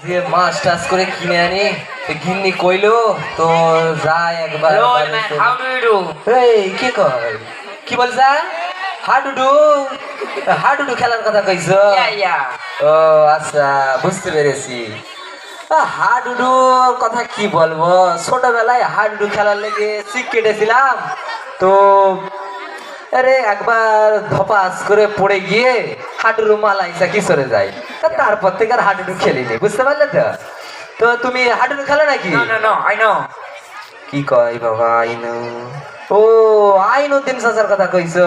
যে মাছ টাছ করে কিনে আনি গিন্নি কইলো তো যাই একবার এই কি কয় কি বলছা হাডুডু হাডুডু খেলার কথা কইছ ও আচ্ছা বুঝতে পেরেছি হাডুডু কথা কি বলবো ছোটবেলায় হাডুডু খেলার লেগে শিখ কেটেছিলাম তো আরে একবার ধপাস করে পড়ে গিয়ে হাডুডু মালাইসা কি সরে যায় তারপর থেকে আর হাডুডু খেলিনি বুঝতে পারলে তো তো তুমি হাডুডু খেলো নাকি কি কয় বাবা আইনো ও আইনুদ্দিন চাচার কথা কইছো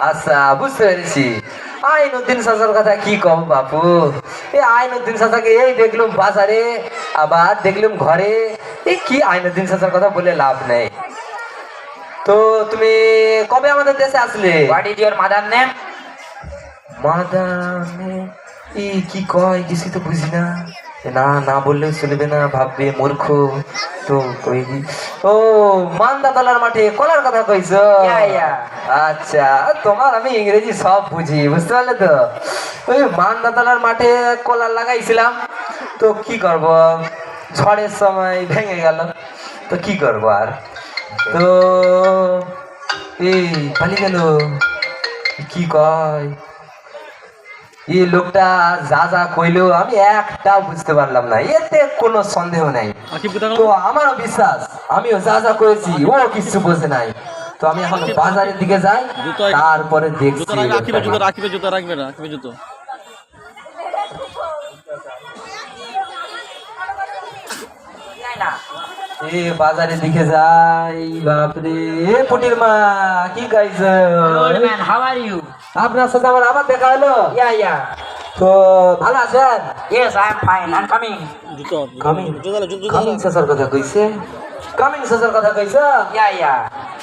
আচ্ছা বুঝতে পেরেছি আইনুদ্দিন চাচার কথা কি কম বাপু এই আইনুদ্দিন চাচাকে এই দেখলুম বাজারে আবার দেখলুম ঘরে এই কি আইনুদ্দিন চাচার কথা বলে লাভ নেই তো তুমি কবে আমাদের দেশে আসলে what is your mother name mother এই কি কয় কিছু তো বুঝি না না না বললেও চলবে না ভাববে মূর্খ তো কই দি ও মান্দাতলার মাঠে কলার কথা কইছো আচ্ছা তোমার আমি ইংরেজি সব বুঝি বুঝতে পারলে তো ওই মান্দাতলার মাঠে কলার লাগাইছিলাম তো কি করব ঝড়ের সময় ভেঙে গেল তো কি করব আর তো এই পালিয়ে গেল কি কয় এই লোকটা যা যা কইলো আমি একটাও বুঝতে পারলাম না এতে কোনো সন্দেহ নাই তো আমারও বিশ্বাস আমিও যা যা করেছি ও কিছু বোঝে নাই তো আমি এখন বাজারের দিকে যাই তারপরে দেখছি এ বাজারের দিকে যাই বাপরে এ পুটির মা কি গাইছো হাউ আর ইউ আপনার সাথে আমার আবার দেখা হলো তো ভালো আছেন yes I am fine I am coming coming সাসার কথা কইছে কামিং সাসার কথা কইছে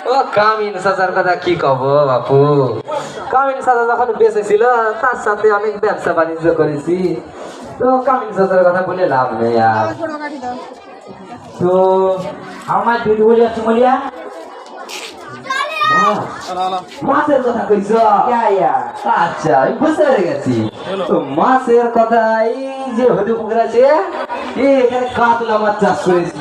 ও কামিং সাসার কথা কি কব বাপু কামিং সাসা যখন বেঁচে ছিল তার সাথে অনেক ব্যবসা বাণিজ্য করেছি তো কামিং সাসার কথা বলে লাভ নেই আর তো আমার দুধ বলিয়া সুমলিয়া মাছের কথা কইছ আচ্ছা আমি বুঝতে পেরে গেছি তো মাছের কথা এই যে হদু পুকুর আছে এখানে কাতলা মাছ চাষ করেছি